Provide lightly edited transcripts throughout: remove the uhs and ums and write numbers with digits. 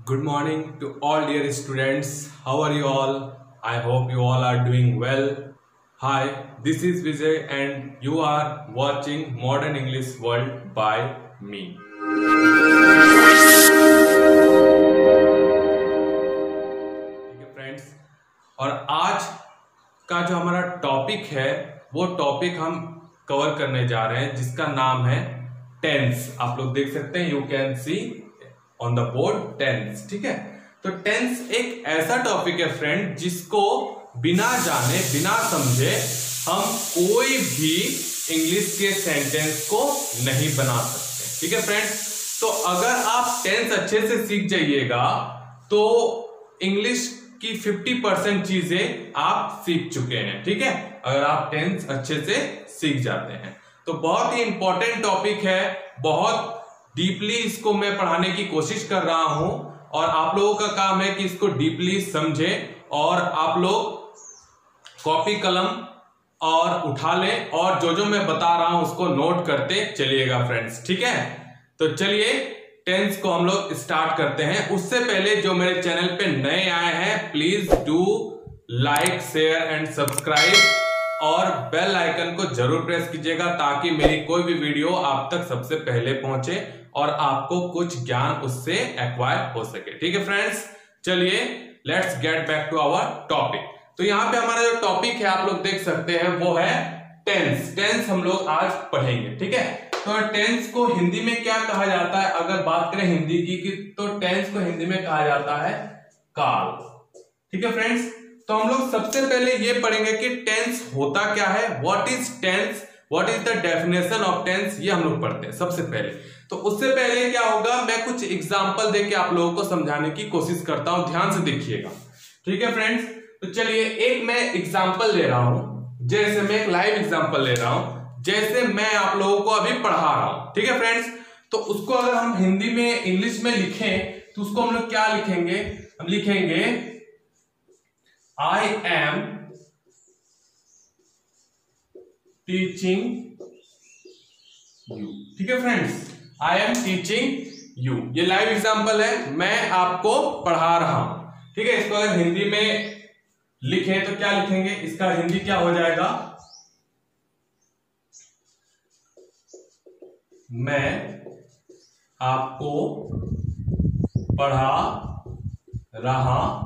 Good morning to all dear students. How are you all? I hope you all are doing well. Hi, this is Vijay and you are watching Modern English World by me. ठीक है friends, और आज का जो हमारा topic है वो topic हम कवर करने जा रहे हैं जिसका नाम है टेंस। आप लोग देख सकते हैं, you can see on the board tense. ठीक है, तो टेंस एक ऐसा टॉपिक है फ्रेंड जिसको बिना जाने बिना समझे हम कोई भी इंग्लिश के सेंटेंस को नहीं बना सकते। ठीक है फ्रेंड, तो अगर आप टेंस अच्छे से सीख जाइएगा तो इंग्लिश की 50% चीजें आप सीख चुके हैं। ठीक है, अगर आप टेंस अच्छे से सीख जाते हैं तो बहुत ही इंपॉर्टेंट टॉपिक है। बहुत डीपली इसको मैं पढ़ाने की कोशिश कर रहा हूं और आप लोगों का काम है कि इसको डीपली समझें और आप लोग कॉपी कलम और उठा लें और जो जो मैं बता रहा हूं उसको नोट करते चलिएगा फ्रेंड्स। ठीक है, तो चलिए टेंस को हम लोग स्टार्ट करते हैं। उससे पहले जो मेरे चैनल पे नए आए हैं please do like share and subscribe और बेल आइकन को जरूर प्रेस कीजिएगा ताकि मेरी कोई भी वीडियो आप तक सबसे पहले पहुंचे और आपको कुछ ज्ञान उससे एक्वायर हो सके। ठीक है फ्रेंड्स, चलिए let's get back to our topic. तो यहाँ पे हमारा जो टॉपिक है आप लोग देख सकते हैं वो है टेंस। टेंस हम लोग आज पढ़ेंगे। ठीक है, तो टेंस को हिंदी में क्या कहा जाता है? अगर बात करें हिंदी की तो टेंस को हिंदी में कहा जाता है काल। ठीक है फ्रेंड्स, तो हम लोग सबसे पहले ये पढ़ेंगे कि टेंस होता क्या है, what is tense, what is the definition of tense, ये हम लोग पढ़ते हैं सबसे पहले। तो उससे पहले क्या होगा, मैं कुछ एग्जांपल देके आप लोगों को समझाने की कोशिश करता हूं, ध्यान से देखिएगा। ठीक है फ्रेंड्स, तो चलिए एक मैं एग्जांपल ले रहा हूं, जैसे मैं एक लाइव एग्जांपल ले रहा हूं, जैसे मैं आप लोगों को अभी पढ़ा रहा हूं। ठीक है फ्रेंड्स, तो उसको अगर हम हिंदी में इंग्लिश में लिखें तो उसको हम लोग क्या लिखेंगे? हम लिखेंगे I am teaching you। ठीक है friends, I am teaching you, ये लाइव एग्जांपल है, मैं आपको पढ़ा रहा हूं। ठीक है, इसको अगर हिंदी में लिखें तो क्या लिखेंगे? इसका हिंदी क्या हो जाएगा? मैं आपको पढ़ा रहा।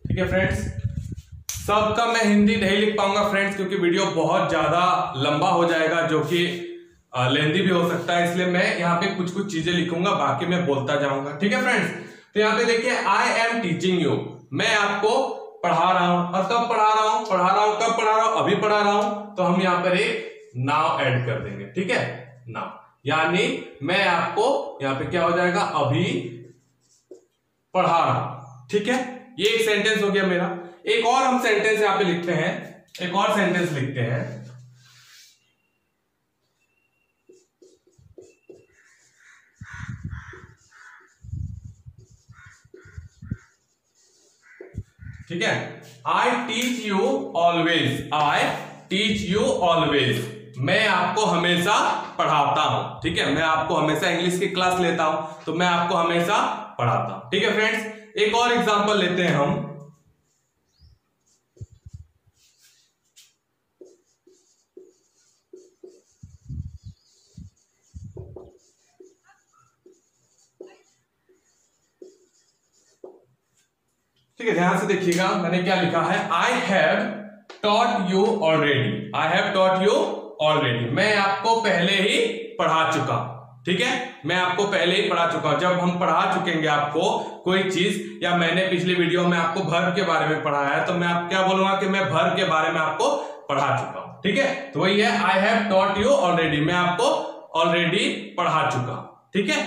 ठीक है फ्रेंड्स, सबका मैं हिंदी नहीं लिख पाऊंगा फ्रेंड्स क्योंकि वीडियो बहुत ज्यादा लंबा हो जाएगा जो कि लेंथी भी हो सकता है, इसलिए मैं यहाँ पे कुछ कुछ चीजें लिखूंगा, बाकी मैं बोलता जाऊंगा। ठीक है फ्रेंड्स, तो यहाँ पे देखिए आई एम टीचिंग यू, मैं आपको पढ़ा रहा हूं। और कब पढ़ा रहा हूं? कब पढ़ा रहा हूं? अभी पढ़ा रहा हूं। तो हम यहाँ पर एक नाउ ऐड कर देंगे। ठीक है, नाउ, यानी मैं आपको यहाँ पे क्या हो जाएगा? अभी पढ़ा रहा हूं। ठीक है, ये एक सेंटेंस हो गया मेरा। एक और हम सेंटेंस यहां पे लिखते हैं, एक और सेंटेंस लिखते हैं। ठीक है, I teach you always, I teach you always, मैं आपको हमेशा पढ़ाता हूं। ठीक है, मैं आपको हमेशा इंग्लिश की क्लास लेता हूं तो मैं आपको हमेशा पढ़ाता हूं। ठीक है फ्रेंड्स, एक और एग्जांपल लेते हैं हम। ठीक है, ध्यान से देखिएगा, मैंने क्या लिखा है? I have taught you already, I have taught you already, मैं आपको पहले ही पढ़ा चुका। ठीक है, मैं आपको पहले ही पढ़ा चुका हूं। जब हम पढ़ा चुकेंगे आपको कोई चीज, या मैंने पिछली वीडियो में आपको वर्ब के बारे में पढ़ाया है तो मैं आप क्या बोलूंगा कि मैं वर्ब के बारे में आपको पढ़ा चुका हूं। ठीक है, तो वही है I have taught you already, मैं आपको ऑलरेडी पढ़ा चुका। ठीक है,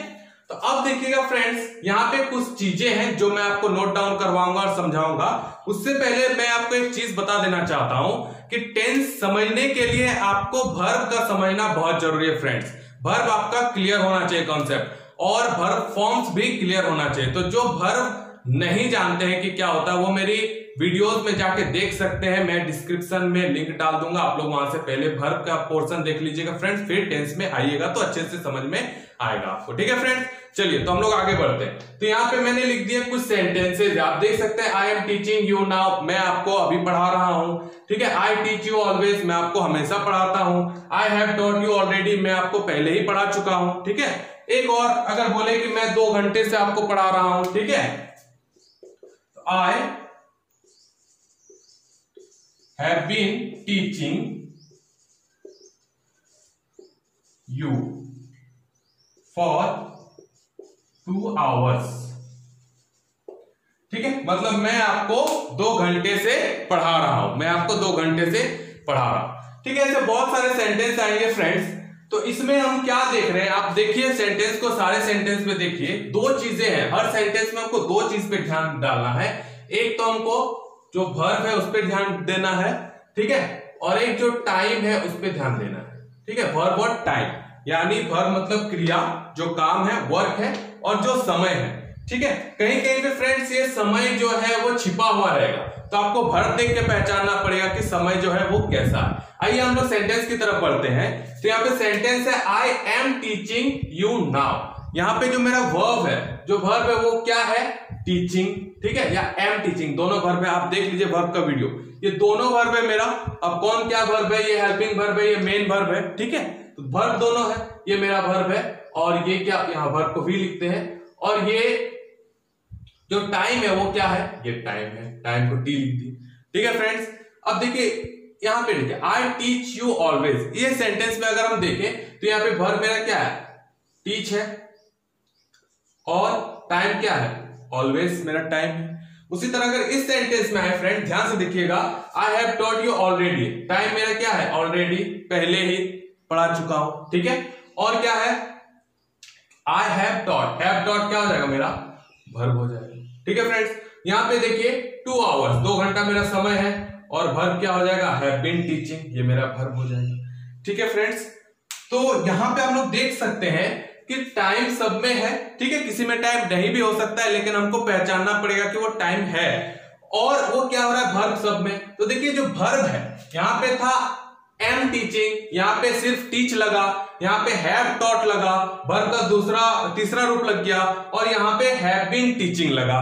तो अब देखिएगा फ्रेंड्स, यहाँ पे कुछ चीजें हैं जो मैं आपको नोट डाउन करवाऊंगा और समझाऊंगा। उससे पहले मैं आपको एक चीज बता देना चाहता हूं कि टेंस समझने के लिए आपको वर्ब का समझना बहुत जरूरी है फ्रेंड्स। वर्ब आपका क्लियर होना चाहिए कॉन्सेप्ट, और वर्ब फॉर्म्स भी क्लियर होना चाहिए। तो जो वर्ब नहीं जानते हैं कि क्या होता है वो मेरी वीडियोस में जाके देख सकते हैं, मैं डिस्क्रिप्शन में लिंक डाल दूंगा, आप लोग वहां से पहले वर्ब का पोर्शन देख लीजिएगा फ्रेंड्स, फिर टेंस में आइएगा तो अच्छे से समझ में आएगा आपको। ठीक है फ्रेंड्स, चलिए तो हम लोग आगे बढ़ते हैं। तो यहाँ पे मैंने लिख दिया कुछ सेंटेंसेज, आप देख सकते हैं I am teaching you now, मैं आपको अभी पढ़ा रहा हूं। ठीक है, आई टीच यू ऑलवेज, मैं आपको हमेशा पढ़ाता हूं। I have taught you already, मैं आपको पहले ही पढ़ा चुका हूं। ठीक है, एक और अगर बोले कि मैं 2 घंटे से आपको पढ़ा रहा हूं, ठीक है, I have been teaching you for 2 hours। ठीक है, मतलब मैं आपको 2 घंटे से पढ़ा रहा हूं, मैं आपको 2 घंटे से पढ़ा रहा हूं। ठीक है, ऐसे बहुत सारे सेंटेंस आएंगे फ्रेंड्स। तो इसमें हम क्या देख रहे हैं, आप देखिए सेंटेंस को, सारे सेंटेंस में देखिए 2 चीजें हैं। हर सेंटेंस में हमको 2 चीज पे ध्यान डालना है। एक तो हमको जो वर्ब है उस पर ध्यान देना है, ठीक है, और एक जो टाइम है उस पर ध्यान देना है। ठीक है, वर्ब और टाइम, यानी वर्ब मतलब क्रिया, जो काम है वर्क है, और जो समय है। ठीक है, कहीं कहीं पे फ्रेंड्स ये समय जो है वो छिपा हुआ रहेगा, तो आपको वर्ब देख के पहचानना पड़ेगा कि समय जो है वो कैसा है। आइए हम लोग सेंटेंस की तरफ बढ़ते हैं। तो यहाँ पे सेंटेंस है I am teaching you now. यहाँ पे जो मेरा वर्ब है, जो वर्ब है वो क्या है, टीचिंग। ठीक है, या एम टीचिंग, दोनों वर्ब है। आप देख लीजिए वर्ब का वीडियो, ये दोनों वर्ब है मेरा। अब कौन क्या वर्ब है, ये हेल्पिंग वर्ब है, ये मेन वर्ब है। ठीक है, तो वर्ब दोनों है, ये मेरा वर्ब है, और ये क्या, यहाँ वर्ब को भी लिखते हैं, और ये जो टाइम है वो क्या है, ये टाइम है, टाइम को टी लिख दी। ठीक है फ्रेंड्स, अब देखिए यहां पे देखिए आई टीच यू ऑलवेज, ये सेंटेंस में अगर हम देखें तो यहाँ पे वर्ब मेरा क्या है, टीच है, और टाइम क्या है, ऑलवेज मेरा टाइम है। उसी तरह अगर इस सेंटेंस में आए फ्रेंड, ध्यान से देखिएगा, I have taught you already, time मेरा क्या है, ऑलरेडी, पहले ही पढ़ा चुका हूं। ठीक है, और क्या है, आई हैव टॉट क्या हो जाएगा मेरा, वर्ब हो जाएगा। ठीक है फ्रेंड्स, यहां पे देखिए 2 hours, 2 घंटा मेरा समय है, और वर्ब क्या हो जाएगा, हैव बीन टीचिंग, ये मेरा वर्ब हो जाएगा। ठीक है फ्रेंड्स, तो यहां पे हम लोग देख सकते हैं कि टाइम सब में है। ठीक है, किसी में टाइम नहीं भी हो सकता है, लेकिन हमको पहचानना पड़ेगा कि वो टाइम है, और वो क्या हो रहा है, वर्ब सब में। तो देखिए जो वर्ब है, यहां पे था एम टीचिंग, यहां पे सिर्फ टीच लगा, यहां पे हैव टॉट लगा, वर्ब का तीसरा रूप लग गया, और यहां पे हैव बीन टीचिंग लगा।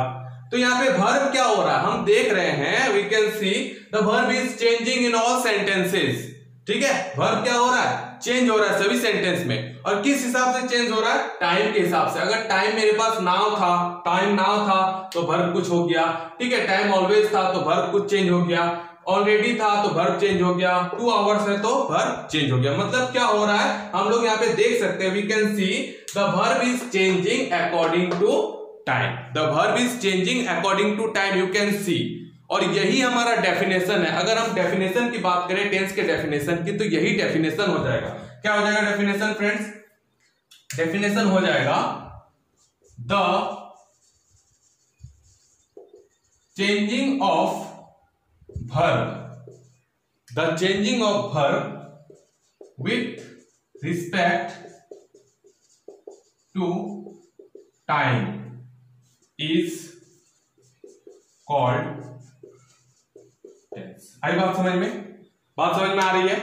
तो यहाँ पे वर्ब क्या हो रहा है, हम देख रहे हैं, we can see the verb is changing in all sentences. ठीक है, वर्ब क्या हो रहा है, चेंज हो रहा है सभी सेंटेंस में। और किस हिसाब से चेंज हो रहा है, टाइम के हिसाब से। अगर टाइम मेरे पास नाउ था, टाइम नाउ था, तो वर्ब कुछ हो गया। ठीक है, टाइम ऑलवेज था, तो वर्ब कुछ चेंज हो गया। ऑलरेडी था तो वर्ब चेंज हो गया। 2 hours है तो वर्ब चेंज हो गया। मतलब क्या हो रहा है, हम लोग यहाँ पे देख सकते हैं, we can see the verb is changing according to time, the verb is changing according to time, you can see. और यही हमारा डेफिनेशन है। अगर हम डेफिनेशन की बात करें, टेंस के डेफिनेशन की, तो यही डेफिनेशन हो जाएगा। क्या हो जाएगा डेफिनेशन फ्रेंड्स, डेफिनेशन हो जाएगा the changing of verb, the changing of verb with respect to time is called tense। आई बात समझ में, बात समझ में आ रही है।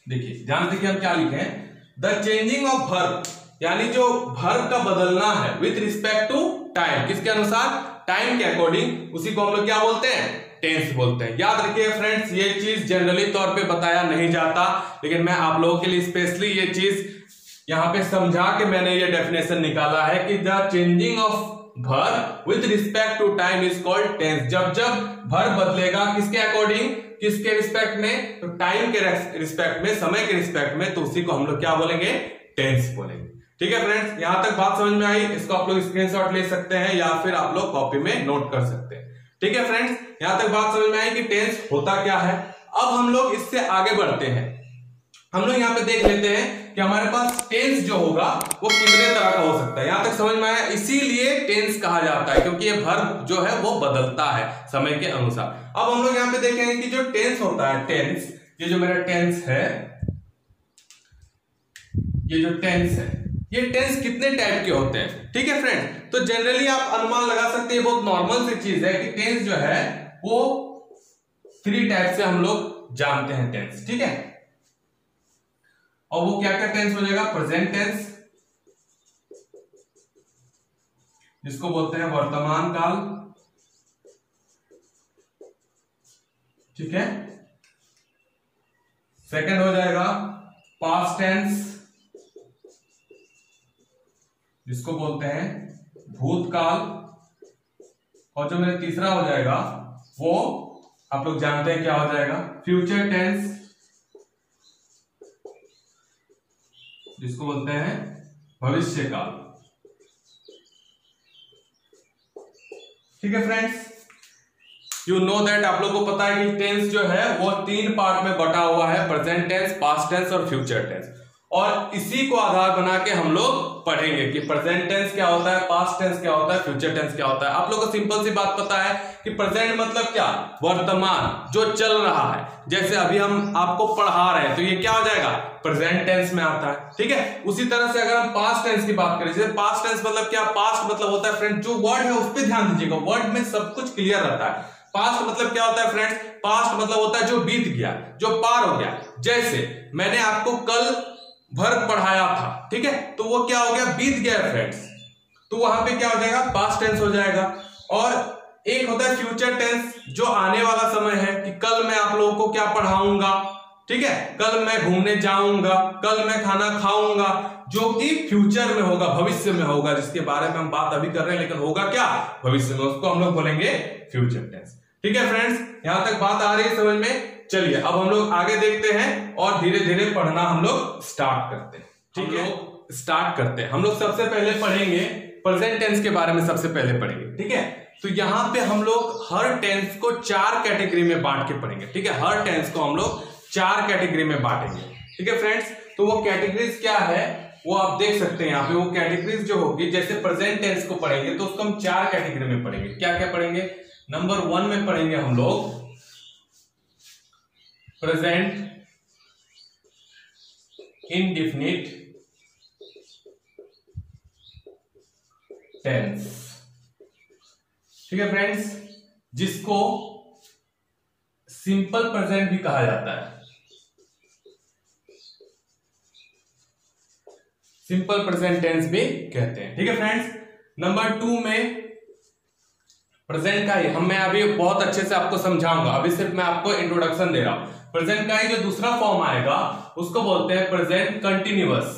देखिए ध्यान से देखिए हम क्या लिखे हैं, द चेंजिंग ऑफ verb, यानी जो verb का बदलना है with respect to time, किसके अनुसार, टाइम के अकॉर्डिंग, उसी को हम लोग क्या बोलते हैं, टेंस बोलते हैं। याद रखिए फ्रेंड्स, ये चीज जनरली तौर पे बताया नहीं जाता, लेकिन मैं आप लोगों के लिए स्पेशली ये चीज यहां पे समझा के मैंने ये डेफिनेशन निकाला है कि the changing of verb with respect to time is called tense. जब जब वर्ब बदलेगा किसके अकॉर्डिंग, किसके रिस्पेक्ट में, तो टाइम के रिस्पेक्ट में, समय के रिस्पेक्ट में, तो उसी को हम लोग क्या बोलेंगे, टेंस बोलेंगे। ठीक है फ्रेंड्स, यहां तक बात समझ में आई। इसको आप लोग स्क्रीनशॉट ले सकते हैं या फिर आप लोग कॉपी में नोट कर सकते हैं। ठीक है फ्रेंड्स, यहां तक बात समझ में आई कि टेंस होता क्या है। अब हम लोग इससे आगे बढ़ते हैं। हम लोग यहाँ पे देख लेते हैं कि हमारे पास टेंस जो होगा वो कितने तरह का हो सकता है। यहां तक समझ में आया, इसीलिए टेंस कहा जाता है, क्योंकि ये वर्ब जो है वो बदलता है समय के अनुसार। अब हम लोग यहाँ पे देखेंगे कि जो टेंस होता है, टेंस, ये जो मेरा टेंस है, ये जो टेंस है, ये टेंस कितने टाइप के होते हैं। ठीक है फ्रेंड, तो जनरली आप अनुमान लगा सकते हैं, बहुत नॉर्मल सी चीज है कि टेंस जो है वो 3 टाइप से हम लोग जानते हैं टेंस। ठीक है, और वो क्या क्या टेंस हो जाएगा, प्रेजेंट टेंस, इसको बोलते हैं वर्तमान काल, ठीक है। सेकंड हो जाएगा पास्ट टेंस, जिसको बोलते हैं भूतकाल, और जो मेरा तीसरा हो जाएगा वो आप लोग जानते हैं क्या हो जाएगा, फ्यूचर टेंस, जिसको बोलते हैं भविष्य काल। ठीक है फ्रेंड्स, यू नो दैट आप लोग को पता है कि टेंस जो है वो 3 पार्ट में बटा हुआ है, प्रेजेंट टेंस, पास्ट टेंस और फ्यूचर टेंस। और इसी को आधार बना के हम लोग पढ़ेंगे कि प्रेजेंट टेंस क्या होता है, पास्ट टेंस क्या होता है, फ्यूचर टेंस क्या होता है। आप लोग को सिंपल सी बात पता है कि प्रेजेंट मतलब क्या, वर्तमान जो चल रहा है। जैसे अभी हम आपको पढ़ा रहे हैं तो ये क्या हो जाएगा, प्रेजेंट टेंस में आता है, ठीक है। उसी तरह से अगर हम पास्ट टेंस की बात करें, जैसे पास्ट टेंस मतलब क्या, पास्ट मतलब होता है फ्रेंड, जो वर्ड है उस पर ध्यान दीजिएगा, वर्ड में सब कुछ क्लियर रहता है। पास्ट मतलब क्या होता है फ्रेंड्स, पास्ट मतलब होता है जो बीत गया, जो पार हो गया। जैसे मैंने आपको कल भर पढ़ाया था, ठीक है, तो वो क्या हो गया, बीत गया फ्रेंड्स, तो वहां पे क्या हो जाएगा, पास्ट टेंस हो जाएगा। और एक होता है फ्यूचर टेंस, जो आने वाला समय है, कि कल मैं आप लोगों को क्या पढ़ाऊंगा, ठीक है, कल मैं घूमने जाऊंगा, कल मैं खाना खाऊंगा, जो कि फ्यूचर में होगा, भविष्य में होगा, जिसके बारे में हम बात अभी कर रहे हैं, लेकिन होगा क्या, भविष्य में, उसको हम लोग बोलेंगे फ्यूचर टेंस। ठीक है फ्रेंड्स, यहां तक बात आ रही है समझ में। चलिए अब हम लोग आगे देखते हैं और धीरे धीरे पढ़ना हम लोग स्टार्ट करते हैं। ठीक है, स्टार्ट करते हैं। हम लोग सबसे पहले पढ़ेंगे प्रेजेंट टेंस के बारे में, सबसे पहले पढ़ेंगे, ठीक है। तो यहां पे हम लोग हर टेंस को 4 कैटेगरी में बांट के पढ़ेंगे, ठीक है। हर टेंस को हम लोग 4 कैटेगरी में बांटेंगे, ठीक है फ्रेंड्स। तो वो कैटेगरीज क्या है वो आप देख सकते हैं यहाँ पे। वो कैटेगरीज जो होगी, जैसे प्रेजेंट टेंस को पढ़ेंगे तो उसको हम 4 कैटेगरी में पढ़ेंगे। क्या क्या पढ़ेंगे, नंबर 1 में पढ़ेंगे हम लोग प्रेजेंट इंडेफिनिट टेंस, ठीक है फ्रेंड्स, जिसको सिंपल प्रेजेंट भी कहा जाता है। सिंपल प्रेजेंट टेंस भी कहते हैं, ठीक है फ्रेंड्स। नंबर 2 में प्रेजेंट का ही मैं अभी बहुत अच्छे से आपको समझाऊंगा, अभी सिर्फ मैं आपको इंट्रोडक्शन दे रहा हूं। प्रेजेंट का ही जो दूसरा फॉर्म आएगा उसको बोलते हैं present continuous,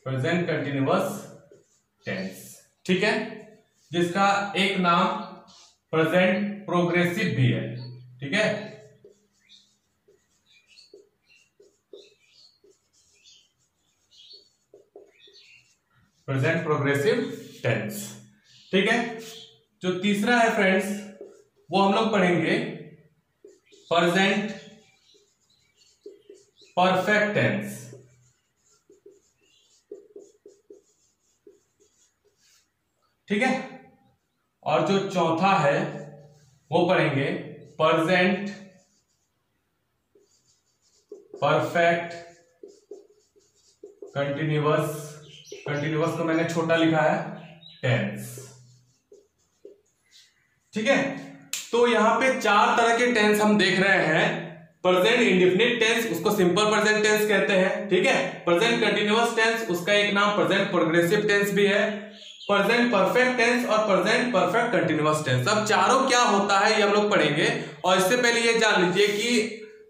present continuous tense, ठीक है, जिसका एक नाम प्रेजेंट प्रोग्रेसिव भी है, ठीक है। प्रेजेंट प्रोग्रेसिव टेंस, ठीक है। जो तीसरा है फ्रेंड्स वो हम लोग पढ़ेंगे प्रेजेंट परफेक्ट टेंस, ठीक है। और जो चौथा है वो पढ़ेंगे प्रेजेंट परफेक्ट कंटिन्यूअस, कंटिन्यूअस को मैंने छोटा लिखा है, टेंस, ठीक है। तो यहां पे 4 तरह के टेंस हम देख रहे हैं। प्रेजेंट इंडेफिनिट टेंस, उसको सिंपल प्रेजेंट टेंस कहते हैं, ठीक है। प्रेजेंट कंटिन्यूअस टेंस, उसका एक नाम प्रेजेंट प्रोग्रेसिव टेंस भी है। प्रेजेंट परफेक्ट टेंस और प्रेजेंट परफेक्ट कंटिन्यूअस टेंस। अब चारों क्या होता है ये हम लोग पढ़ेंगे। और इससे पहले ये जान लीजिए कि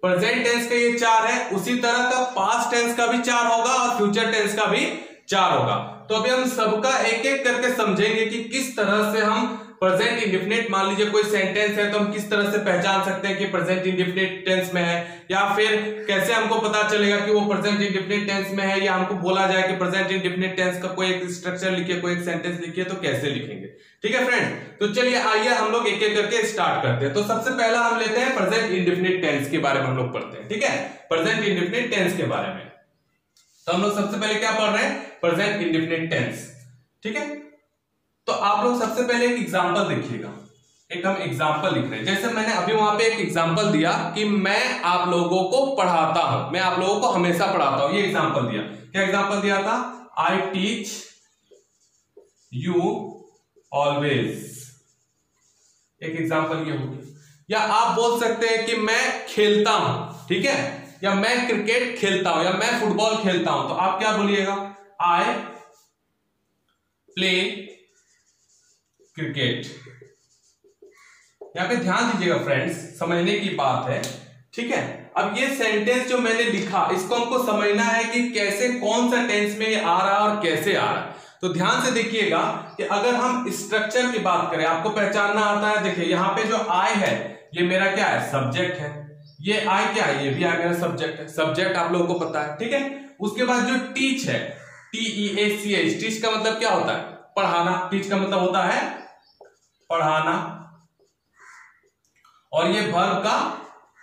प्रेजेंट टेंस का ये 4 है, उसी तरह का पास्ट टेंस का भी 4 होगा और फ्यूचर टेंस का भी 4 होगा। तो अभी हम सबका एक एक करके समझेंगे कि किस तरह से हम प्रेजेंट इंडेफिनिट, मान लीजिए कोई सेंटेंस है तो हम किस तरह से पहचान सकते हैं कि प्रेजेंट इंडेफिनिट टेंस में है, या फिर कैसे हमको पता चलेगा कि वो प्रेजेंट इंडेफिनिट टेंस में है, या हमको बोला जाए कि प्रेजेंट इंडेफिनिट टेंस का कोई एक स्ट्रक्चर लिखिए, कोई एक सेंटेंस लिखिए, तो कैसे लिखेंगे, ठीक है फ्रेंड। तो चलिए आइए हम लोग एक एक करके स्टार्ट करते हैं। तो सबसे पहला हम लेते हैं प्रेजेंट इंडेफिनिट टेंस के बारे में हम लोग पढ़ते हैं, ठीक है। प्रेजेंट इंडेफिनिट टेंस के बारे में तो हम लोग सबसे पहले क्या पढ़ रहे हैं, प्रेजेंट इंडेफिनिट टेंस, ठीक है। तो आप लोग सबसे पहले एक एग्जांपल देखिएगा, एक हम एग्जांपल लिख रहे हैं। जैसे मैंने अभी वहां पे एक एग्जांपल दिया कि मैं आप लोगों को पढ़ाता हूं, मैं आप लोगों को हमेशा पढ़ाता हूं, ये एग्जांपल दिया। क्या एग्जांपल दिया था, आई टीच यू ऑलवेज, एक एग्जांपल ये होगी। या आप बोल सकते हैं कि मैं खेलता हूं, ठीक है, या मैं क्रिकेट खेलता हूं या मैं फुटबॉल खेलता हूं, तो आप क्या बोलिएगा, आई प्ले क्रिकेट। यहां पे ध्यान दीजिएगा फ्रेंड्स, समझने की बात है, ठीक है। अब ये सेंटेंस जो मैंने लिखा, इसको हमको समझना है कि कैसे, कौन सा टेंस में ये आ रहा है और कैसे आ रहा है। तो ध्यान से देखिएगा कि अगर हम स्ट्रक्चर की बात करें, आपको पहचानना आता है। देखिए यहाँ पे जो आई है, ये मेरा क्या है, सब्जेक्ट है। ये आई क्या है, ये भी आई मेरा सब्जेक्ट है। सब्जेक्ट आप लोगों को पता है, ठीक है। उसके बाद जो टीच है, TEACH, टीच का मतलब क्या होता है, पढ़ाना। टीच का मतलब होता है पढ़ाना, और ये वर्ब का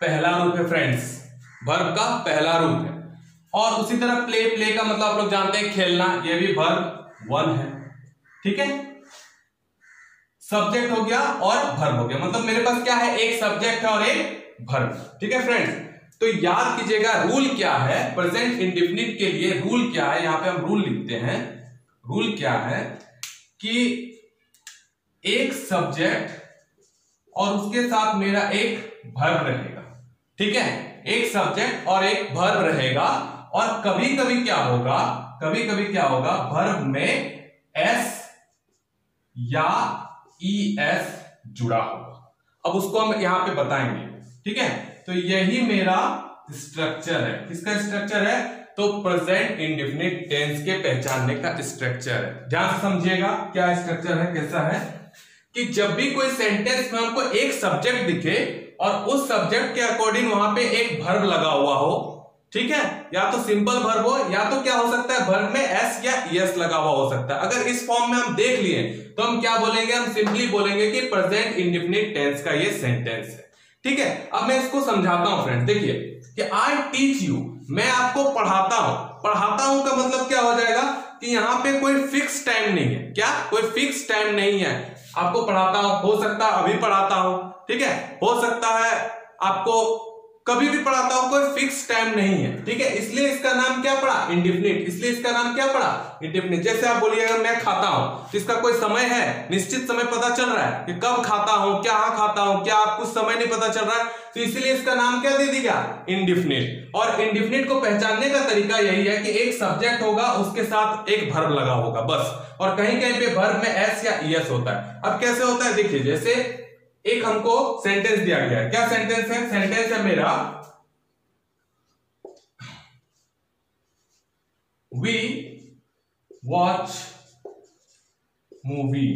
पहला रूप है फ्रेंड्स, वर्ब का पहला रूप है। और उसी तरह प्ले, प्ले का मतलब आप लोग जानते हैं खेलना, ये भी वर्ब 1 है, ठीक है। सब्जेक्ट हो गया और वर्ब हो गया, मतलब मेरे पास क्या है, एक सब्जेक्ट है और एक वर्ब, ठीक है फ्रेंड्स। तो याद कीजिएगा रूल क्या है, प्रेजेंट इंडेफिनिट के लिए रूल क्या है। यहां पे हम रूल लिखते हैं। रूल क्या है कि एक सब्जेक्ट और उसके साथ मेरा एक वर्ब रहेगा, ठीक है। एक सब्जेक्ट और एक वर्ब रहेगा, और कभी कभी क्या होगा, कभी कभी क्या होगा, वर्ब में एस या ES जुड़ा होगा। अब उसको हम यहां पे बताएंगे, ठीक है। तो यही मेरा स्ट्रक्चर है। किसका स्ट्रक्चर है, तो प्रेजेंट इंडेफिनिट टेंस के पहचानने का स्ट्रक्चर है। ध्यान से समझिएगा क्या स्ट्रक्चर है, कैसा है कि जब भी कोई सेंटेंस में हमको एक सब्जेक्ट दिखे और उस सब्जेक्ट के अकॉर्डिंग वहां पे एक वर्ब लगा हुआ हो, ठीक है, या तो सिंपल वर्ब हो या तो क्या हो सकता है, वर्ब में एस या ES लगा हुआ हो सकता है। अगर इस फॉर्म में हम देख लिए तो हम क्या बोलेंगे, हम सिंपली बोलेंगे कि प्रेजेंट इंडेफिनिट टेंस का ये सेंटेंस है, ठीक है। अब मैं इसको समझाता हूं फ्रेंड। देखिए कि आई टीच यू, मैं आपको पढ़ाता हूं। पढ़ाता हूं का मतलब क्या हो जाएगा कि यहां पे कोई फिक्स टाइम नहीं है। क्या, कोई फिक्स टाइम नहीं है। आपको पढ़ाता हो सकता है अभी पढ़ाता हूं, ठीक है, हो सकता है आपको कभी भी पढ़ाता हूं, कोई फिक्स टाइम नहीं है, ठीक है। इसलिए इसका नाम क्या पड़ा, इंडेफिनिट। इसलिए इसका नाम क्या पड़ा, इंडेफिनिट। जैसे आप बोलिएगा मैं खाता हूं, तो इसका कोई समय है, निश्चित समय पता चल रहा है कि कब खाता हूं, क्या खाता हूं, क्या कुछ समय नहीं पता चल रहा है, तो इसीलिए इसका नाम क्या दे दिया, इंडेफिनिट। और इंडेफिनिट को पहचानने का तरीका यही है कि एक सब्जेक्ट होगा, उसके साथ एक वर्ब लगा होगा बस, और कहीं कहीं पे वर्ब में एस या ES होता है। अब कैसे होता है, देखिए जैसे एक हमको सेंटेंस दिया गया है। क्या सेंटेंस है, सेंटेंस है मेरा, वी वॉच मूवी,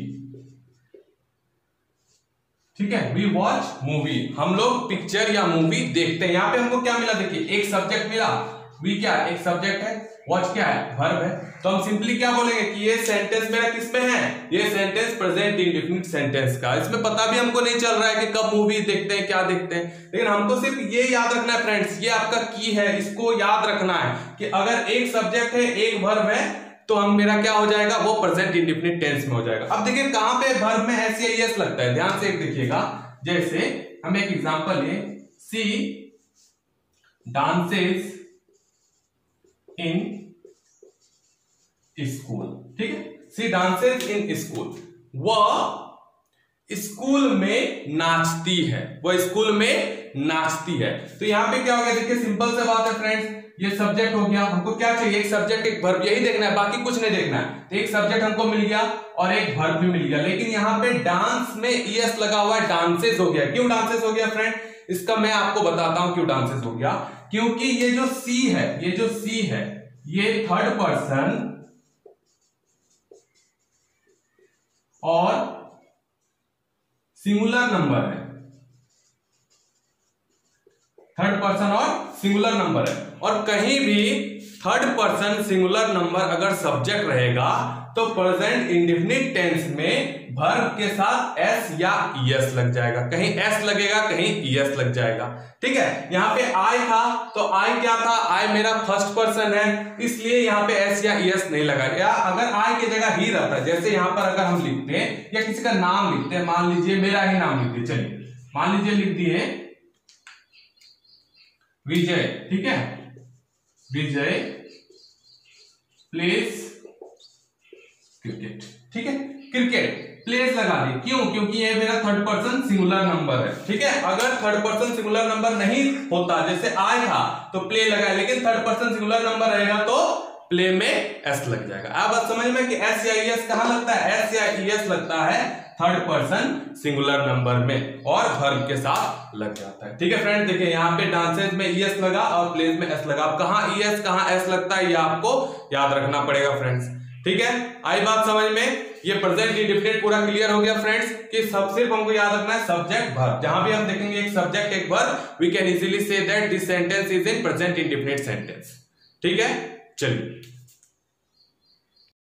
ठीक है, वी वॉच मूवी, हम लोग पिक्चर या मूवी देखते हैं। यहां पे हमको क्या मिला, देखिए एक सब्जेक्ट मिला, वी क्या एक सब्जेक्ट है, वॉच क्या है वर्ब है। तो हम सिंपली क्या बोलेंगे कि ये सेंटेंस मेरा किसमें है, ये सेंटेंस प्रेजेंट इंडेफिनिट सेंटेंस का। इसमें पता भी हमको नहीं चल रहा है कि कब मूवी देखते हैं, क्या देखते हैं, लेकिन हमको सिर्फ ये याद रखना है फ्रेंड्स, ये आपका की है, इसको याद रखना है कि अगर एक सब्जेक्ट है एक वर्ब है तो हम मेरा क्या हो जाएगा, वो प्रेजेंट इंडेफिनिट टेंस में हो जाएगा। अब देखिए कहां पे वर्ब में एस या ES लगता है, ध्यान से एक देखिएगा। जैसे हम एक एग्जांपल लें, सी डांसेस इन स्कूल, ठीक है, सी डांसेस इन स्कूल, वह स्कूल में नाचती है, वह स्कूल में नाचती है। तो यहां पे क्या हो गया, देखिए सिंपल सा बात है फ्रेंड्स, ये सब्जेक्ट हो गया, हमको क्या चाहिए, एक सब्जेक्ट एक वर्ब, यही देखना है, बाकी कुछ नहीं देखना है। तो एक सब्जेक्ट हमको मिल गया और एक वर्ब भी मिल गया, लेकिन यहाँ पे डांस में ES लगा हुआ है, डांसेस हो गया। क्यों डांसेस हो गया फ्रेंड, इसका मैं आपको बताता हूं क्यों डांसेस हो गया। क्योंकि ये जो सी है, ये जो सी है, ये थर्ड पर्सन और सिंगुलर नंबर है, थर्ड पर्सन और सिंगुलर नंबर है। और कहीं भी थर्ड पर्सन सिंगुलर नंबर अगर सब्जेक्ट रहेगा तो प्रेजेंट इंडेफिनिट टेंस में वर्ब के साथ एस या ES लग जाएगा, कहीं एस लगेगा कहीं ES लग जाएगा, ठीक है। यहाँ पे आई था तो आई क्या था, आई मेरा फर्स्ट पर्सन है, इसलिए यहाँ पे एस या ES नहीं लगा। या अगर आई की जगह ही रहता, जैसे यहाँ पर अगर हम लिखते हैं या किसी का नाम लिखते हैं, मान लीजिए मेरा ही नाम लिख दिए, चलिए मान लीजिए लिख दिए विजय, ठीक है, विजय प्लेज क्रिकेट, ठीक है, क्रिकेट। प्लेस लगा दी, क्यों? क्योंकि ये मेरा थर्ड पर्सन सिंगुलर नंबर है, ठीक है। अगर थर्ड पर्सन सिंगुलर नंबर नहीं होता, जैसे आई था तो प्ले लगा, लेकिन थर्ड पर्सन सिंगुलर नंबर रहेगा तो प्ले में एस लग जाएगा। अब बात समझ में कि एस या ईएस कहां लगता है? एस या ईएस लगता है थर्ड पर्सन सिंगुलर नंबर में और वर्ब के साथ लग जाता है, ठीक है फ्रेंड। देखिए यहाँ पे डांसेज में ईएस लगा और प्लेज में एस लगा। अब कहां ईएस कहां एस लगता है ये आपको याद रखना पड़ेगा फ्रेंड्स, ठीक है। आई बात समझ में? ये प्रेजेंट इंडेफिनिट पूरा क्लियर हो गया फ्रेंड्स कि सब सिर्फ हमको याद रखना है सब्जेक्ट वर्ब। जहां भी हम देखेंगे एक सब्जेक्ट एक verb, we can easily see that this sentence is in present indefinite sentence, ठीक है।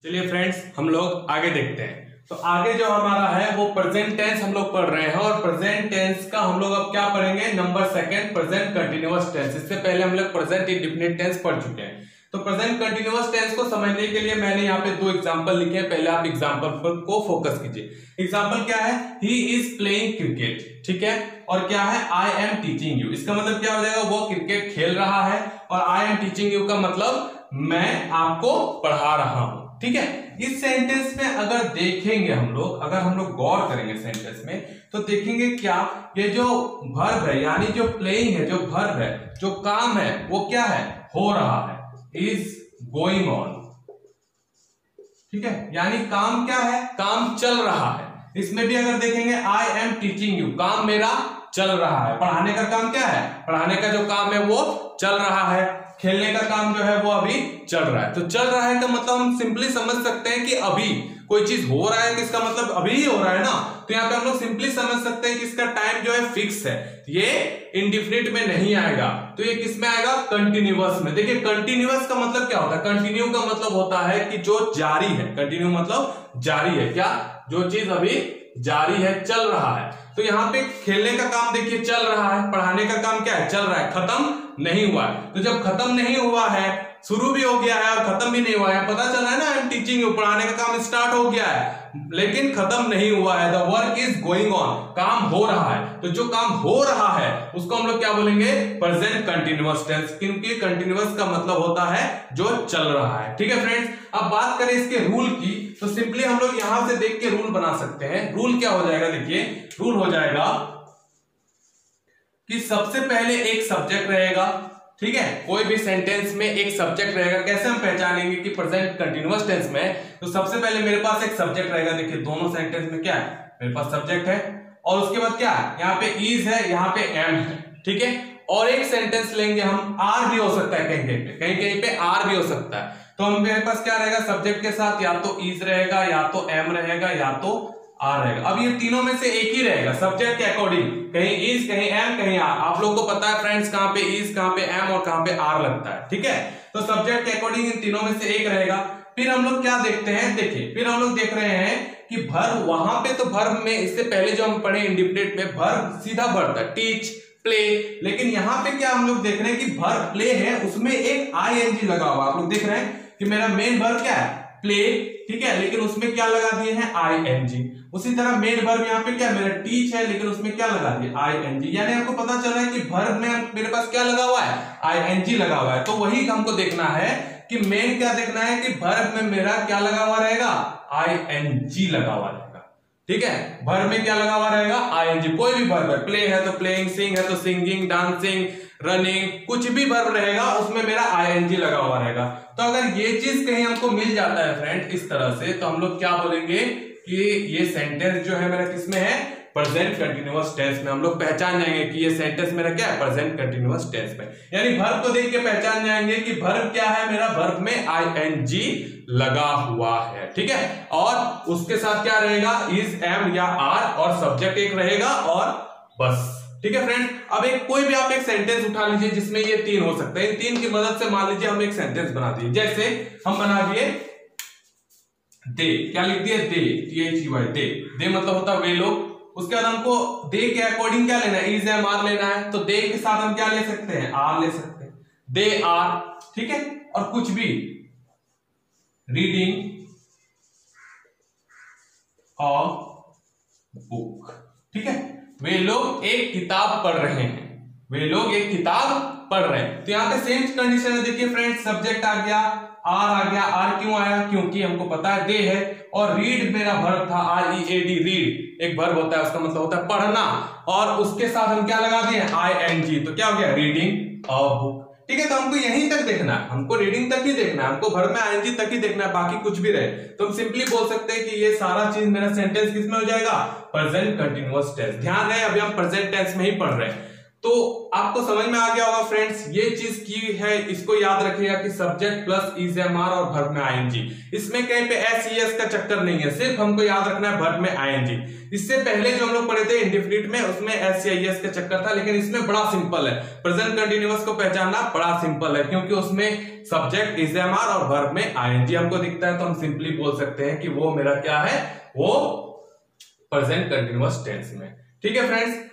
चलिए फ्रेंड्स हम लोग आगे देखते हैं। तो आगे जो हमारा है वो प्रेजेंट टेंस हम लोग पढ़ रहे हैं और प्रेजेंट टेंस का हम लोग अब क्या पढ़ेंगे? Number second, present continuous tense. इससे पहले हम लोग प्रेजेंट इंडेफिनिट टेंस पढ़ चुके हैं। तो प्रेजेंट कंटिन्यूअस टेंस को समझने के लिए मैंने यहाँ पे दो एग्जांपल लिखे हैं। पहले आप एग्जांपल को फोकस कीजिए। एग्जांपल क्या है? ही इज प्लेइंग क्रिकेट, ठीक है। और क्या है? I am teaching you. इसका मतलब क्या हो जाएगा? वो क्रिकेट खेल रहा है और आई एम टीचिंग यू का मतलब मैं आपको पढ़ा रहा हूं, ठीक है। इस सेंटेंस में अगर देखेंगे हम लोग, अगर हम लोग गौर करेंगे सेंटेंस में, तो देखेंगे क्या ये जो वर्ब है यानी जो प्लेइंग है, जो वर्ब है, जो काम है वो क्या है? हो रहा है, इज गोइंग ऑन, ठीक है। यानी काम क्या है? काम चल रहा है। इसमें भी अगर देखेंगे आई एम टीचिंग यू, काम मेरा चल रहा है। पढ़ाने का काम क्या है? पढ़ाने का जो काम है वो चल रहा है। खेलने का काम जो है वो अभी चल रहा है। तो चल रहा है का मतलब हम सिंपली समझ सकते हैं कि अभी कोई चीज हो रहा है तो इसका मतलब अभी ही हो रहा है ना। तो यहाँ पे हम लोग सिंपली समझ सकते हैं कि इसका टाइम जो है फिक्स है, ये इंडिफिनिट में नहीं आएगा। तो ये किस में आएगा? कंटिन्यूअस में। देखिए कंटिन्यूअस का मतलब क्या होता है? कंटिन्यू का मतलब होता है कि जो जारी है। कंटिन्यू मतलब जारी है, क्या? जो चीज अभी जारी है, चल रहा है। तो यहाँ पे खेलने का काम देखिए चल रहा है, पढ़ाने का काम क्या है? चल रहा है, खत्म नहीं हुआ है। तो जब खत्म नहीं हुआ है, शुरू भी हो गया है और खत्म भी नहीं हुआ है, पता चला है ना आई एम टीचिंग यू, पढ़ाने का काम स्टार्ट हो गया है लेकिन खत्म नहीं हुआ है। The work is going on, काम हो रहा है। तो जो काम हो रहा है उसको हम लोग क्या बोलेंगे? प्रेजेंट कंटिन्यूअस टेंस, क्योंकि कंटिन्यूअस का मतलब होता है जो चल रहा है, ठीक है फ्रेंड्स। अब बात करें इसके रूल की, तो सिंपली हम लोग यहां से देख के रूल बना सकते हैं। रूल क्या हो जाएगा? देखिए रूल हो जाएगा कि सबसे पहले एक सब्जेक्ट रहेगा, ठीक है। कोई भी सेंटेंस में एक सब्जेक्ट रहेगा। कैसे हम पहचानेंगे कि प्रेजेंट कंटिन्यूअस टेंस में? तो सबसे पहले मेरे पास एक सब्जेक्ट रहेगा। देखिए दोनों सेंटेंस में क्या है? मेरे पास सब्जेक्ट है और उसके बाद क्या है? यहाँ पे इज है, यहाँ पे एम है, ठीक है। और एक सेंटेंस लेंगे हम, आर भी हो सकता है, कहीं कहीं पे आर भी हो सकता है। तो हम मेरे पास क्या रहेगा? सब्जेक्ट के साथ या तो इज रहेगा, या तो एम रहेगा, या तो आर रहेगा। अब ये तीनों में से एक ही रहेगा सब्जेक्ट के अकॉर्डिंग, कहीं इज, कहीं एम, कहीं आर। आप लोग को पता है फ्रेंड्स कहां पे इज, कहां पे एम और कहां पे आर लगता है, ठीक है। तो सब्जेक्ट के अकॉर्डिंग इन तीनों में से एक रहेगा। फिर हम लोग क्या देखते हैं? देखिए फिर हम लोग देख रहे हैं कि वर्ब, वहां पे तो वर्ब में इससे पहले जो हम पढ़े इंडिफिनिट में वर्ब सीधा वर्ब था, टीच, प्ले। लेकिन यहाँ पे क्या हम लोग देख रहे हैं कि वर्ब प्ले है, उसमें एक आईएनजी लगा हुआ। आप लोग देख रहे हैं कि मेरा मेन वर्ब क्या है? प्ले, ठीक है, लेकिन उसमें क्या लगा दिए हैं? आईएनजी। उसी तरह मेन वर्ब यहाँ पे क्या मेरा टीच है, लेकिन उसमें क्या लगा दिया? आईएनजी। यानी आपको पता चल रहा है कि वर्ब में मेरे पास क्या लगा हुआ है? आईएनजी लगा हुआ है। तो वही हमको देखना है कि मेन क्या देखना है कि वर्ब में मेरा क्या लगा हुआ रहेगा? आईएनजी लगा हुआ रहेगा, ठीक है। वर्ब में क्या लगा हुआ रहेगा? आईएनजी। कोई भी वर्ब है, प्ले है तो प्लेइंग, सिंग है तो सिंगिंग, डांसिंग, रनिंग, कुछ भी वर्ब रहेगा उसमें मेरा आईएनजी लगा हुआ रहेगा। तो अगर ये चीज कहीं हमको मिल जाता है फ्रेंड इस तरह से, तो हम लोग क्या बोलेंगे कि ये सेंटेंस जो है मेरा किसमें है? प्रेजेंट कंटिन्यूअस टेंस में। हम लोग पहचान जाएंगे कि ये सेंटेंस मेरा क्या है? प्रेजेंट कंटिन्यूअस टेंस में। यानी वर्ब को देख के पहचान जाएंगे कि वर्ब क्या है मेरा? वर्ब में आईएनजी लगा हुआ है, ठीक है। और उसके साथ क्या रहेगा? इज, एम या आर, और सब्जेक्ट एक रहेगा और बस, ठीक है फ्रेंड। अब एक कोई भी आप एक सेंटेंस उठा लीजिए जिसमें ये तीन हो सकते हैं। इन तीन की मदद से मान लीजिए हम एक सेंटेंस बना दिए। जैसे हम बना दिए दे, क्या लिख दिए? दे, THEY, दे। दे मतलब होता है वे लोग। उसके बाद हमको दे के अकॉर्डिंग क्या लेना है? इज, एम, आर लेना है। तो दे के साथ हम क्या ले सकते हैं? आर ले सकते हैं। दे आर, ठीक है। और कुछ भी, रीडिंग अ बुक, ठीक है। वे लोग एक किताब पढ़ रहे हैं, वे लोग एक किताब पढ़ रहे हैं। तो यहाँ पे सेम कंडीशन है, देखिए फ्रेंड्स, सब्जेक्ट आ गया, आर आ गया। आर क्यों आया? क्योंकि हमको पता है दे है, और रीड मेरा वर्ब था, READ, रीड एक वर्ब होता है, उसका मतलब होता है पढ़ना, और उसके साथ हम क्या लगा दिए? ING, तो क्या हो गया? Reading a book. ठीक है, तो हमको यहीं तक देखना है, हमको रीडिंग तक ही देखना है, हमको वर्ब में ING तक ही देखना है, बाकी कुछ भी रहे तो हम सिंपली बोल सकते हैं कि ये सारा चीज मेरा सेंटेंस किसमें हो जाएगा? Present continuous tense. ध्यान रहे अभी हम प्रेजेंट टेंस में ही पढ़ रहे हैं। तो आपको समझ में आ गया होगा फ्रेंड्स, ये चीज की है, इसको याद रखिएगा कि सब्जेक्ट प्लस IS और वर्ब में ING। इसमें कहीं पे SES का चक्कर नहीं है, सिर्फ हमको याद रखना है वर्ब में ING। इससे पहले जो हम लोग पढ़े थे इंडेफिनिट में, उसमें SES का चक्कर था, लेकिन इसमें बड़ा सिंपल है। प्रेजेंट कंटिन्यूअस को पहचानना बड़ा सिंपल है, क्योंकि उसमें सब्जेक्ट IS और वर्ब में ING हमको दिखता है, तो हम सिंपली बोल सकते हैं कि वो मेरा क्या है? वो प्रेजेंट कंटिन्यूअस टेंस में। ठीक है फ्रेंड्स,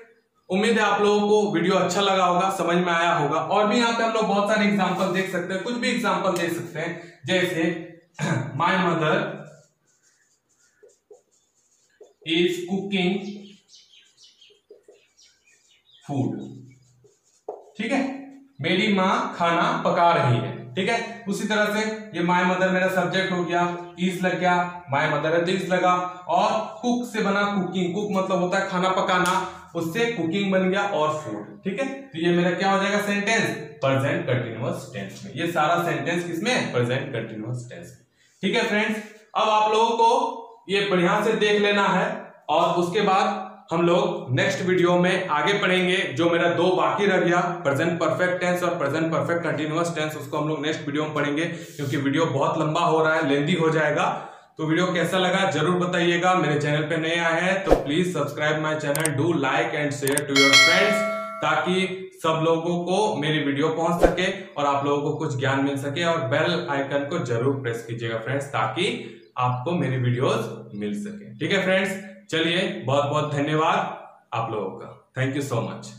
उम्मीद है आप लोगों को वीडियो अच्छा लगा होगा, समझ में आया होगा। और भी यहाँ पे हम लोग बहुत सारे एग्जांपल देख सकते हैं, कुछ भी एग्जांपल दे सकते हैं, जैसे my mother is cooking food. ठीक है, मेरी माँ खाना पका रही है। ठीक है, उसी तरह से ये माय मदर मेरा सब्जेक्ट हो गया, इज लग गया, माय मदर है तो इज लगा, और कुक से बना कुकिंग। कुक मतलब होता है खाना पकाना, उससे कुकिंग बन गया और फूड। ठीक है, तो ये मेरा क्या हो जाएगा? सेंटेंस प्रेजेंट कंटिन्यूअस टेंस में। ये सारा सेंटेंस किसमें? प्रेजेंट कंटिन्यूअस टेंस में। ठीक है फ्रेंड्स, अब आप लोगों को ये बढ़िया से देख लेना है, और उसके बाद हम लोग नेक्स्ट वीडियो में आगे पढ़ेंगे। जो मेरा दो बाकी रह गया, प्रेजेंट परफेक्ट टेंस और प्रेजेंट परफेक्ट कंटिन्यूअस टेंस, उसको हम लोग नेक्स्ट वीडियो में पढ़ेंगे, क्योंकि वीडियो बहुत लंबा हो रहा है, लेंदी हो जाएगा। तो वीडियो कैसा लगा जरूर बताइएगा। मेरे चैनल पे नए आए हैं तो please subscribe my channel, do like and share to your friends, ताकि सब लोगों को मेरी वीडियो पहुंच सके और आप लोगों को कुछ ज्ञान मिल सके। और बेल आइकन को जरूर प्रेस कीजिएगा फ्रेंड्स, ताकि आपको मेरी वीडियोस मिल सके। ठीक है फ्रेंड्स, चलिए बहुत बहुत धन्यवाद आप लोगों का, थैंक यू सो मच।